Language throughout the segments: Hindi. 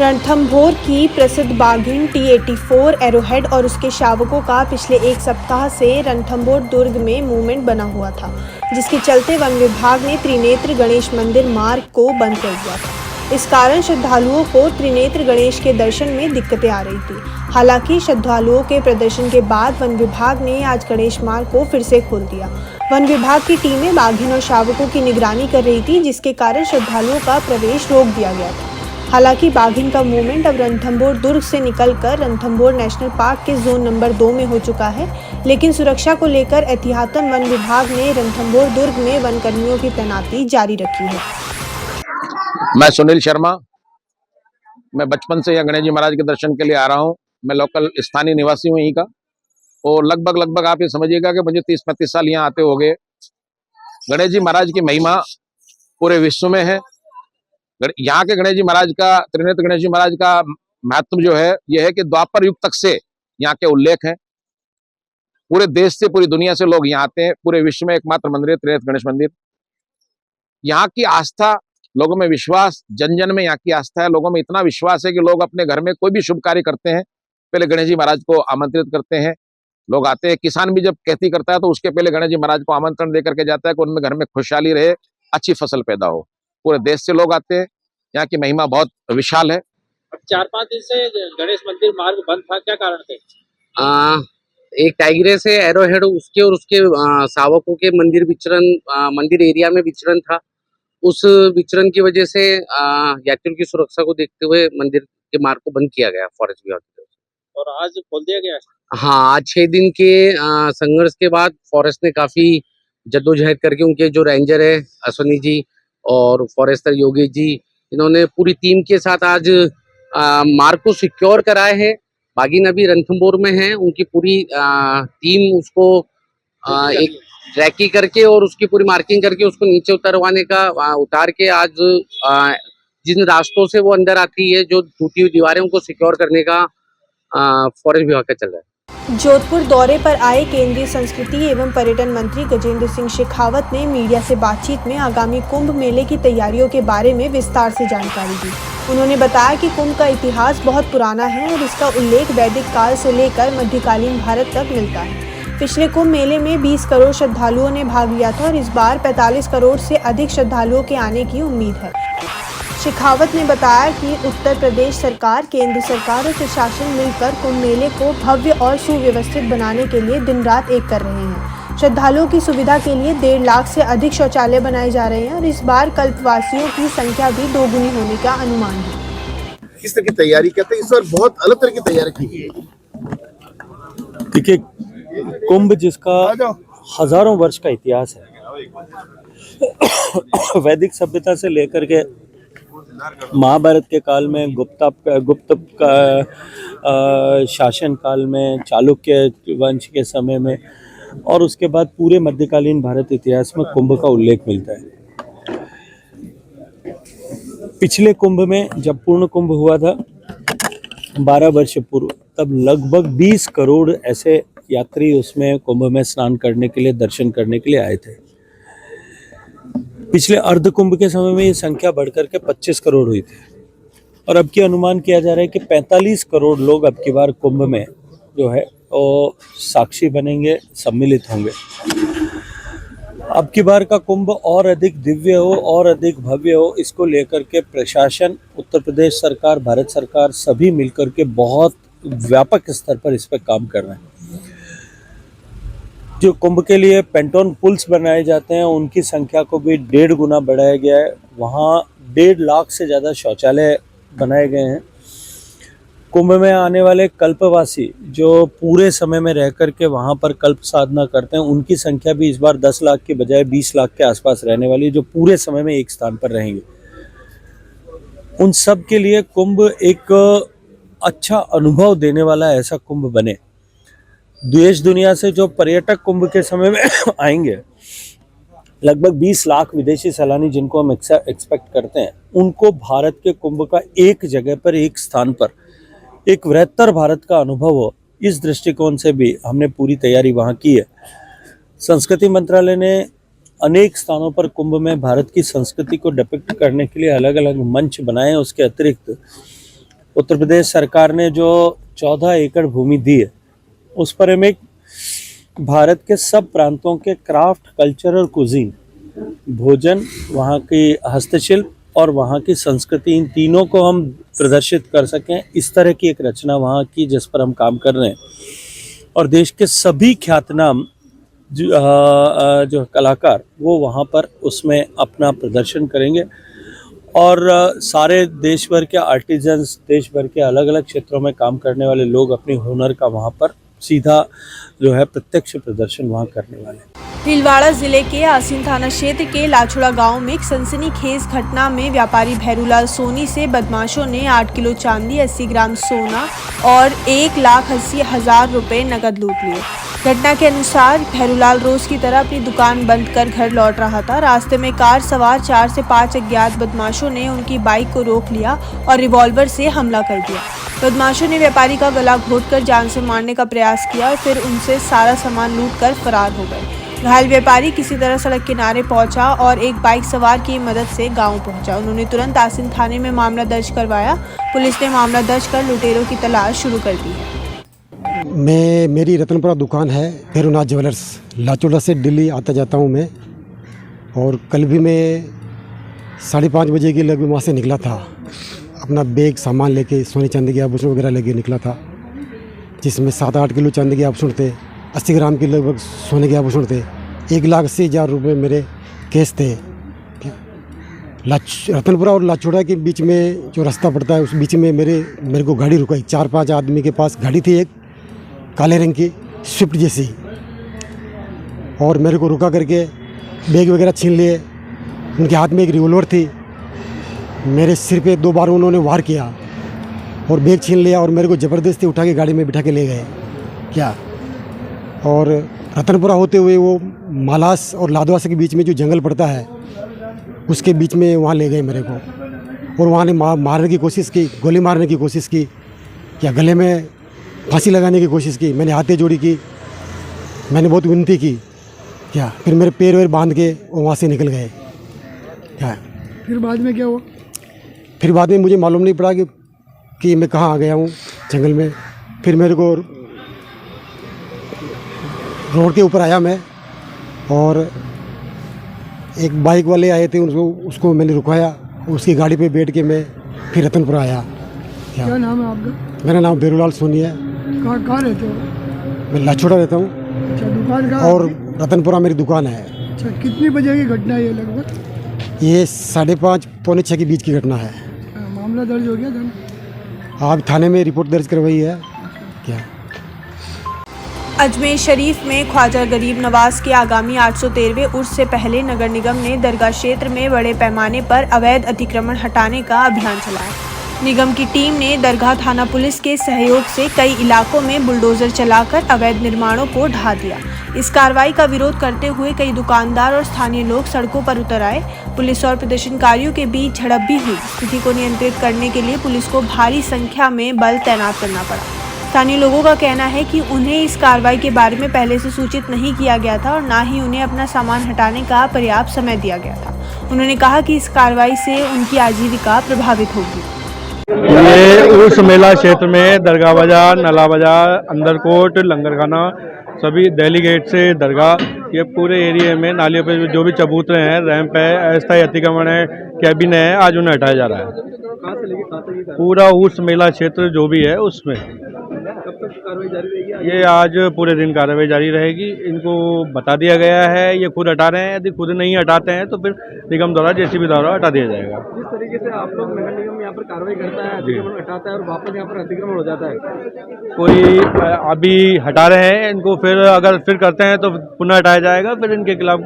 रणथंभौर की प्रसिद्ध बाघिन T-84 एरोहेड और उसके शावकों का पिछले एक सप्ताह से रणथंभौर दुर्ग में मूवमेंट बना हुआ था, जिसके चलते वन विभाग ने त्रिनेत्र गणेश मंदिर मार्ग को बंद कर दिया था। इस कारण श्रद्धालुओं को त्रिनेत्र गणेश के दर्शन में दिक्कतें आ रही थी। हालांकि श्रद्धालुओं के प्रदर्शन के बाद वन विभाग ने आज गणेश मार्ग को फिर से खोल दिया। वन विभाग की टीमें बाघिन और शावकों की निगरानी कर रही थी, जिसके कारण श्रद्धालुओं का प्रवेश रोक दिया गया था। हालांकि बाघिन का मूवमेंट अब रणथंभौर दुर्ग से निकलकर रणथंभौर नेशनल पार्क के जोन नंबर 2 में हो चुका है, लेकिन सुरक्षा को लेकर एहतियातन वन विभाग ने रणथंभौर दुर्ग में वन कर्मियों की तैनाती जारी रखी है। मैं सुनील शर्मा, मैं बचपन से यहाँ गणेश जी महाराज के दर्शन के लिए आ रहा हूँ। मैं लोकल स्थानीय निवासी हूँ यहीं का, और लगभग आप ये समझिएगा कि मुझे 30-35 साल यहाँ आते हो गए। गणेश जी महाराज की महिमा पूरे विश्व में है। यहाँ के गणेश जी महाराज का, त्रिनेत्र गणेश जी महाराज का महत्व जो है यह है कि द्वापर युग तक से यहाँ के उल्लेख है। पूरे देश से, पूरी दुनिया से लोग यहाँ आते हैं। पूरे विश्व में एकमात्र मंदिर है त्रिनेत्र गणेश मंदिर। यहाँ की आस्था, लोगों में विश्वास, जन जन में यहाँ की आस्था है। लोगों में इतना विश्वास है कि लोग अपने घर में कोई भी शुभ कार्य करते हैं, पहले गणेश जी महाराज को आमंत्रित करते हैं। लोग आते हैं। किसान भी जब खेती करता है तो उसके पहले गणेश जी महाराज को आमंत्रण दे करके जाता है कि उनमें घर में खुशहाली रहे, अच्छी फसल पैदा हो। पूरे देश से लोग आते हैं। यहाँ की महिमा बहुत विशाल है। 4-5 दिन से गणेश मंदिर मार्ग बंद था, क्या कारण थे? एक टाइग्रेस है एरोहेड, उसके और उसके शावकों के मंदिर विचरण, मंदिर एरिया में विचरण था। उस विचरण की वजह से यात्रियों की सुरक्षा को देखते हुए मंदिर के मार्ग को बंद किया गया फॉरेस्ट विभाग की तरफ से। और आज खोल दिया गया? हाँ, आज 6 दिन के संघर्ष के बाद फॉरेस्ट ने काफी जद्दोजहद करके, उनके जो रेंजर है अश्वनी जी और फॉरेस्टर योगेश जी, इन्होंने पूरी टीम के साथ आज मार्ग को सिक्योर कराए हैं। बाघिन अभी रणथंभौर में है, उनकी पूरी टीम उसको एक ट्रैकिंग करके और उसकी पूरी मार्किंग करके उसको नीचे उतारवाने का, उतार के आज जिन रास्तों से वो अंदर आती है, जो टूटी हुई दीवारें, उनको सिक्योर करने का फॉरेस्ट विभाग का चल रहा है। जोधपुर दौरे पर आए केंद्रीय संस्कृति एवं पर्यटन मंत्री गजेंद्र सिंह शेखावत ने मीडिया से बातचीत में आगामी कुंभ मेले की तैयारियों के बारे में विस्तार से जानकारी दी। उन्होंने बताया कि कुंभ का इतिहास बहुत पुराना है और इसका उल्लेख वैदिक काल से लेकर मध्यकालीन भारत तक मिलता है। पिछले कुंभ मेले में 20 करोड़ श्रद्धालुओं ने भाग लिया था और इस बार 45 करोड़ से अधिक श्रद्धालुओं के आने की उम्मीद है। शेखावत ने बताया कि उत्तर प्रदेश सरकार, केंद्र सरकार और प्रशासन मिलकर कुंभ मेले को भव्य और सुव्यवस्थित बनाने के लिए दिन रात एक कर रहे हैं। श्रद्धालुओं की सुविधा के लिए 1.5 लाख से अधिक शौचालय बनाए जा रहे हैं और इस बार कल्पवासियों की संख्या भी दोगुनी होने का अनुमान है। किस तरह की तैयारी करते हैं? इस बार बहुत अलग तरह की तैयारी की गई है। देखिए, कुंभ जिसका हजारों वर्ष का इतिहास है, वैदिक सभ्यता से लेकर के महाभारत के काल में, गुप्त का शासन काल में, चालुक्य वंश के समय में, और उसके बाद पूरे मध्यकालीन भारत इतिहास में कुंभ का उल्लेख मिलता है। पिछले कुंभ में जब पूर्ण कुंभ हुआ था 12 वर्ष पूर्व, तब लगभग 20 करोड़ ऐसे यात्री उसमें कुंभ में स्नान करने के लिए, दर्शन करने के लिए आए थे। पिछले अर्ध कुंभ के समय में ये संख्या बढ़कर के 25 करोड़ हुई थी और अब की अनुमान किया जा रहा है कि 45 करोड़ लोग अब की बार कुंभ में जो है वो साक्षी बनेंगे, सम्मिलित होंगे। अब की बार का कुंभ और अधिक दिव्य हो और अधिक भव्य हो, इसको लेकर के प्रशासन, उत्तर प्रदेश सरकार, भारत सरकार सभी मिलकर के बहुत व्यापक स्तर पर इस पर काम कर रहे हैं। जो कुंभ के लिए पेंटोन पुल्स बनाए जाते हैं, उनकी संख्या को भी 1.5 गुना बढ़ाया गया है। वहाँ 1.5 लाख से ज़्यादा शौचालय बनाए गए हैं। कुंभ में आने वाले कल्पवासी जो पूरे समय में रह कर के वहाँ पर कल्प साधना करते हैं, उनकी संख्या भी इस बार 10 लाख के बजाय 20 लाख के आसपास रहने वाली है, जो पूरे समय में एक स्थान पर रहेंगे। उन सब के लिए कुंभ एक अच्छा अनुभव देने वाला ऐसा कुंभ बने। देश दुनिया से जो पर्यटक कुंभ के समय में आएंगे, लगभग 20 लाख विदेशी सैलानी जिनको हम एक्सपेक्ट करते हैं, उनको भारत के कुंभ का एक जगह पर, एक स्थान पर, एक वृहत्तर भारत का अनुभव हो, इस दृष्टिकोण से भी हमने पूरी तैयारी वहाँ की है। संस्कृति मंत्रालय ने अनेक स्थानों पर कुंभ में भारत की संस्कृति को डिपिक्ट करने के लिए अलग अलग मंच बनाए हैं। उसके अतिरिक्त उत्तर प्रदेश सरकार ने जो 14 एकड़ भूमि दी है उस पर हम एक भारत के सब प्रांतों के क्राफ्ट, कल्चर और कुजीन, भोजन, वहाँ की हस्तशिल्प और वहाँ की संस्कृति, इन तीनों को हम प्रदर्शित कर सकें, इस तरह की एक रचना वहाँ की जिस पर हम काम कर रहे हैं। और देश के सभी ख्यातनाम जो कलाकार वो वहाँ पर उसमें अपना प्रदर्शन करेंगे और सारे देश भर के आर्टिजन्स, देश भर के अलग अलग क्षेत्रों में काम करने वाले लोग अपनी हुनर का वहाँ पर सीधा जो है प्रत्यक्ष प्रदर्शन वहाँ करने वाले हैं। भीलवाड़ा जिले के आसीन थाना क्षेत्र के लाछुड़ा गांव में एक सनसनीखेज घटना में व्यापारी भैरूलाल सोनी से बदमाशों ने 8 किलो चांदी, 80 ग्राम सोना और 1,80,000 रुपए नकद लूट लिए। घटना के अनुसार भैरूलाल रोज की तरह अपनी दुकान बंद कर घर लौट रहा था। रास्ते में कार सवार 4 से 5 अज्ञात बदमाशों ने उनकी बाइक को रोक लिया और रिवॉल्वर से हमला कर दिया। बदमाशों ने व्यापारी का गला घोंटकर जान से मारने का प्रयास किया और फिर उनसे सारा सामान लूटकर फरार हो गए। घायल व्यापारी किसी तरह सड़क किनारे पहुंचा और एक बाइक सवार की मदद से गांव पहुंचा। उन्होंने तुरंत आसीन थाने में मामला दर्ज करवाया। पुलिस ने मामला दर्ज कर लुटेरों की तलाश शुरू कर दी है। मेरी रतनपुरा दुकान है, भैरूनाथ ज्वेलर्स। लाचुड़ा से दिल्ली आता जाता हूँ मैं, और कल भी मैं 5:30 बजे के लगभग वहाँ से निकला था। अपना बैग सामान लेके, सोने चांदी के आभूषण वगैरह लेके निकला था, जिसमें 7-8 किलो चांदी के आभूषण थे, 80 ग्राम के लगभग सोने के आभूषण थे, 1,80,000 रुपये मेरे केस थे। रतनपुरा और लाचुड़ा के बीच में जो रास्ता पड़ता है उस बीच में मेरे को गाड़ी रुकाई। 4-5 आदमी के पास गाड़ी थी, एक काले रंग की स्विफ्ट जैसी, और मेरे को रुका करके बैग वगैरह छीन लिए। उनके हाथ में एक रिवॉल्वर थी। मेरे सिर पे 2 बार उन्होंने वार किया और बैग छीन लिया और मेरे को ज़बरदस्ती उठा के गाड़ी में बिठा के ले गए क्या। और रतनपुरा होते हुए वो मालास और लादवास के बीच में जो जंगल पड़ता है उसके बीच में वहाँ ले गए मेरे को, और वहाँ ने मारने की कोशिश की, गोली मारने की कोशिश की, क्या गले में फांसी लगाने की कोशिश की। मैंने हाथें जोड़ी की, मैंने बहुत विनती की क्या, फिर मेरे पैर वैर बांध के वो वहाँ से निकल गए क्या। फिर बाद में क्या हुआ? फिर बाद में मुझे मालूम नहीं पड़ा कि मैं कहाँ आ गया हूँ जंगल में। फिर मेरे को रोड के ऊपर आया मैं, और एक बाइक वाले आए थे, उसको मैंने रुकाया, उसकी गाड़ी पे बैठ के मैं फिर रतनपुरा आया। क्या नाम है आपका? मेरा नाम भैरूलाल सोनी है। कहाँ रहते हो? मैं लाछुड़ा रहता हूँ। अच्छा, दुकान कहाँ? और रतनपुरा मेरी दुकान है। अच्छा, कितनी बजे की घटना है ये लगभग? ये 5:30 पौने 6 के बीच की घटना है। मामला दर्ज हो गया था? आप थाने में रिपोर्ट दर्ज करवाई है क्या। अजमेर शरीफ में ख्वाजा गरीब नवाज के आगामी 813वें उर्स से पहले नगर निगम ने दरगाह क्षेत्र में बड़े पैमाने पर अवैध अतिक्रमण हटाने का अभियान चलाया। निगम की टीम ने दरगाह थाना पुलिस के सहयोग से कई इलाकों में बुलडोजर चलाकर अवैध निर्माणों को ढा दिया। इस कार्रवाई का विरोध करते हुए कई दुकानदार और स्थानीय लोग सड़कों पर उतर आए। पुलिस और प्रदर्शनकारियों के बीच झड़प भी हुई। स्थिति को नियंत्रित करने के लिए पुलिस को भारी संख्या में बल तैनात करना पड़ा। स्थानीय लोगों का कहना है कि उन्हें इस कार्रवाई के बारे में पहले से सूचित नहीं किया गया था और न ही उन्हें अपना सामान हटाने का पर्याप्त समय दिया गया था। उन्होंने कहा कि इस कार्रवाई से उनकी आजीविका प्रभावित होगी। ये उर्स मेला क्षेत्र में दरगाह बाजार, नला बाजार, अंदरकोट, लंगरखाना, सभी दिल्ली गेट से दरगाह, ये पूरे एरिया में नालियों पे जो भी चबूतरे हैं, रैंप है, अस्थायी अतिक्रमण है, कैबिन है, आज उन्हें हटाया जा रहा है। पूरा उर्स मेला क्षेत्र जो भी है उसमें ये आज पूरे दिन कार्रवाई जारी रहेगी। इनको बता दिया गया है, ये खुद हटा रहे हैं। यदि खुद नहीं हटाते हैं तो फिर निगम द्वारा, जेसीबी द्वारा हटा दिया जाएगा। जिस तरीके से आप लोग नगर निगम यहाँ पर कार्रवाई करता है, अतिक्रमण हटाता है और वापस यहाँ पर अतिक्रमण हो जाता है, कोई अभी हटा रहे हैं इनको, फिर अगर फिर करते हैं तो पुनः हटाया जाएगा। फिर इनके खिलाफ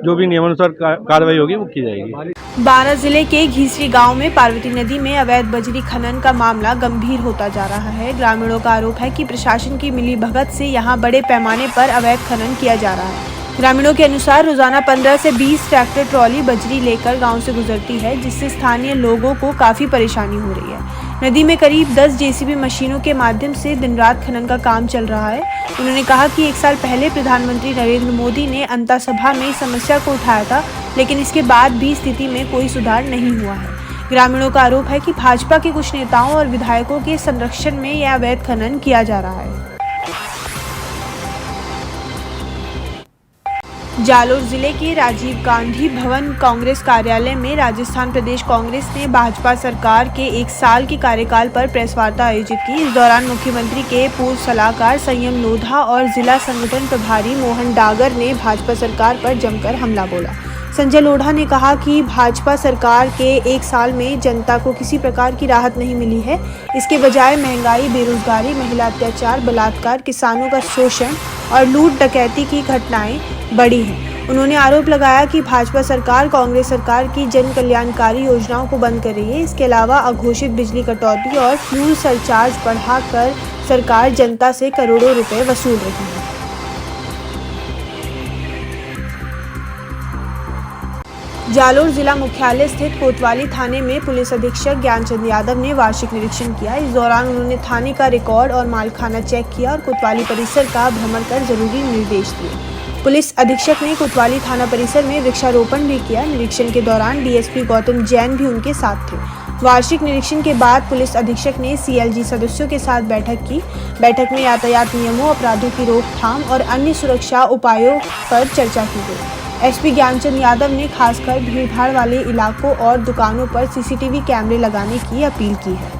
जो भी नियमानुसार कार्रवाई होगी वो की जाएगी। बारां जिले के घीसरी गांव में पार्वती नदी में अवैध बजरी खनन का मामला गंभीर होता जा रहा है। ग्रामीणों का आरोप है कि प्रशासन की मिलीभगत से यहां बड़े पैमाने पर अवैध खनन किया जा रहा है। ग्रामीणों के अनुसार रोजाना 15 से 20 ट्रैक्टर ट्रॉली बजरी लेकर गांव से गुजरती है, जिससे स्थानीय लोगों को काफी परेशानी हो रही है। नदी में करीब 10 जेसीबी मशीनों के माध्यम से दिन रात खनन का काम चल रहा है। उन्होंने कहा कि 1 साल पहले प्रधानमंत्री नरेंद्र मोदी ने अंतः सभा में इस समस्या को उठाया था, लेकिन इसके बाद भी स्थिति में कोई सुधार नहीं हुआ है। ग्रामीणों का आरोप है कि भाजपा के कुछ नेताओं और विधायकों के संरक्षण में यह अवैध खनन किया जा रहा है। जालोर जिले के राजीव गांधी भवन कांग्रेस कार्यालय में राजस्थान प्रदेश कांग्रेस ने भाजपा सरकार के 1 साल के कार्यकाल पर प्रेस वार्ता आयोजित की। इस दौरान मुख्यमंत्री के पूर्व सलाहकार संयम लोधा और जिला संगठन प्रभारी मोहन डागर ने भाजपा सरकार पर जमकर हमला बोला। संजय लोढ़ा ने कहा कि भाजपा सरकार के 1 साल में जनता को किसी प्रकार की राहत नहीं मिली है। इसके बजाय महंगाई, बेरोजगारी, महिला अत्याचार, बलात्कार, किसानों का शोषण और लूट डकैती की घटनाएं बढ़ी हैं। उन्होंने आरोप लगाया कि भाजपा सरकार कांग्रेस सरकार की जन कल्याणकारी योजनाओं को बंद कर रही है। इसके अलावा अघोषित बिजली कटौती और फ्यूल सरचार्ज बढ़ाकर सरकार जनता से करोड़ों रुपए वसूल रही है। जालोर जिला मुख्यालय स्थित कोतवाली थाने में पुलिस अधीक्षक ज्ञानचंद यादव ने वार्षिक निरीक्षण किया। इस दौरान उन्होंने थाने का रिकॉर्ड और मालखाना चेक किया और कोतवाली परिसर का भ्रमण कर जरूरी निर्देश दिए। पुलिस अधीक्षक ने कोतवाली थाना परिसर में वृक्षारोपण भी किया। निरीक्षण के दौरान डीएसपी गौतम जैन भी उनके साथ थे। वार्षिक निरीक्षण के बाद पुलिस अधीक्षक ने सीएलजी सदस्यों के साथ बैठक की। बैठक में यातायात नियमों, अपराधों की रोकथाम और अन्य सुरक्षा उपायों पर चर्चा की गई। एसपी ज्ञानचंद यादव ने खासकर भीड़भाड़ वाले इलाकों और दुकानों पर सीसीटीवी कैमरे लगाने की अपील की है।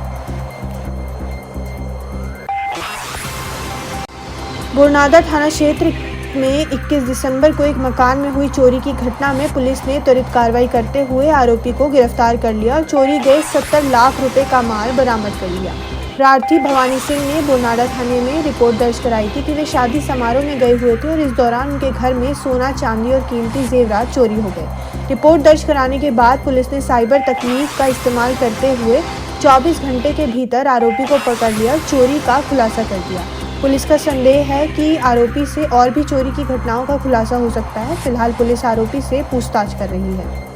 गुरनादा थाना क्षेत्र में 21 दिसंबर को एक मकान में हुई चोरी की घटना में पुलिस ने त्वरित कार्रवाई करते हुए आरोपी को गिरफ्तार कर लिया और चोरी गए 70 लाख रुपए का माल बरामद कर लिया। प्रार्थी भवानी सिंह ने बुरनाडा थाने में रिपोर्ट दर्ज कराई थी कि वे शादी समारोह में गए हुए थे और इस दौरान उनके घर में सोना, चांदी और कीमती जेवरात चोरी हो गए। रिपोर्ट दर्ज कराने के बाद पुलिस ने साइबर तकनीक का इस्तेमाल करते हुए 24 घंटे के भीतर आरोपी को पकड़ लिया और चोरी का खुलासा कर दिया। पुलिस का संदेह है कि आरोपी से और भी चोरी की घटनाओं का खुलासा हो सकता है। फिलहाल पुलिस आरोपी से पूछताछ कर रही है।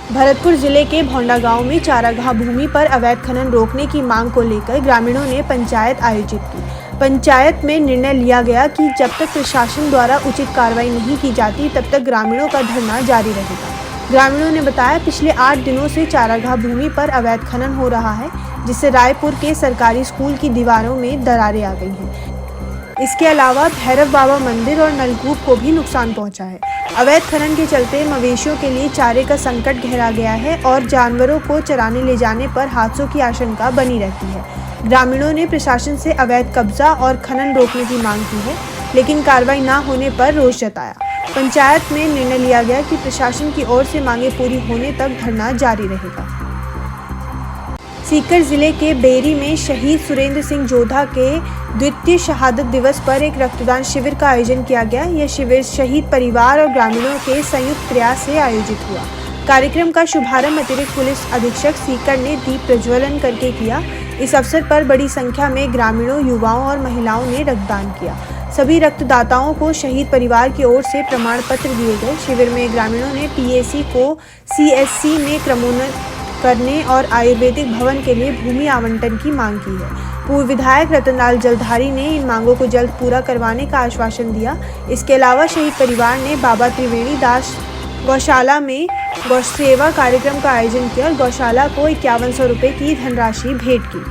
भरतपुर जिले के भौंडा गांव में चारागाह भूमि पर अवैध खनन रोकने की मांग को लेकर ग्रामीणों ने पंचायत आयोजित की। पंचायत में निर्णय लिया गया कि जब तक प्रशासन द्वारा उचित कार्रवाई नहीं की जाती तब तक ग्रामीणों का धरना जारी रहेगा। ग्रामीणों ने बताया पिछले 8 दिनों से चारागाह भूमि पर अवैध खनन हो रहा है, जिससे रायपुर के सरकारी स्कूल की दीवारों में दरारें आ गई हैं। इसके अलावा भैरव बाबा मंदिर और नलकूप को भी नुकसान पहुंचा है। अवैध खनन के चलते मवेशियों के लिए चारे का संकट गहरा गया है और जानवरों को चराने ले जाने पर हादसों की आशंका बनी रहती है। ग्रामीणों ने प्रशासन से अवैध कब्जा और खनन रोकने की मांग की है, लेकिन कार्रवाई न होने पर रोष जताया। पंचायत में निर्णय लिया गया कि प्रशासन की ओर से मांगे पूरी होने तक धरना जारी रहेगा। सीकर जिले के बेरी में शहीद सुरेंद्र सिंह जोधा के द्वितीय शहादत दिवस पर एक रक्तदान शिविर का आयोजन किया गया। यह शिविर शहीद परिवार और ग्रामीणों के संयुक्त प्रयास से आयोजित हुआ। कार्यक्रम का शुभारंभ अतिरिक्त पुलिस अधीक्षक सीकर ने दीप प्रज्वलन करके किया। इस अवसर पर बड़ी संख्या में ग्रामीणों, युवाओं और महिलाओं ने रक्तदान किया। सभी रक्तदाताओं को शहीद परिवार की ओर से प्रमाण पत्र दिए गए। शिविर में ग्रामीणों ने पीएसी को सीएससी में क्रमोन्नत करने और आयुर्वेदिक भवन के लिए भूमि आवंटन की मांग की है। पूर्व विधायक रतनलाल जलधारी ने इन मांगों को जल्द पूरा करवाने का आश्वासन दिया। इसके अलावा शहीद परिवार ने बाबा त्रिवेणी दास गौशाला में गौ सेवा कार्यक्रम का आयोजन किया और गौशाला को 5100 रुपये की धनराशि भेंट की।